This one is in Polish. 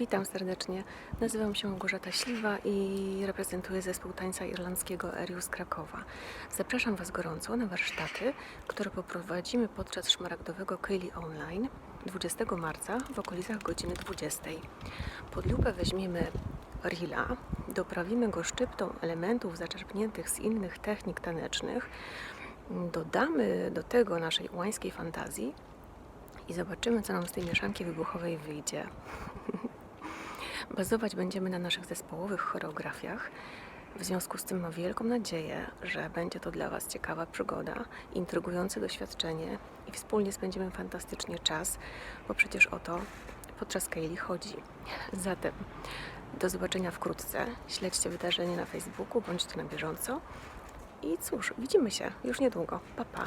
Witam serdecznie. Nazywam się Małgorzata Śliwa i reprezentuję zespół tańca irlandzkiego Eriu z Krakowa. Zapraszam Was gorąco na warsztaty, które poprowadzimy podczas szmaragdowego Ceilidh Online 20 marca w okolicach godziny 20. Pod lupę weźmiemy reela, doprawimy go szczyptą elementów zaczerpniętych z innych technik tanecznych, dodamy do tego naszej ułańskiej fantazji i zobaczymy, co nam z tej mieszanki wybuchowej wyjdzie. Bazować będziemy na naszych zespołowych choreografiach. W związku z tym mam wielką nadzieję, że będzie to dla Was ciekawa przygoda, intrygujące doświadczenie i wspólnie spędzimy fantastycznie czas, bo przecież o to podczas Ceilidh chodzi. Zatem do zobaczenia wkrótce. Śledźcie wydarzenie na Facebooku, bądźcie na bieżąco. I cóż, widzimy się już niedługo. Pa, pa!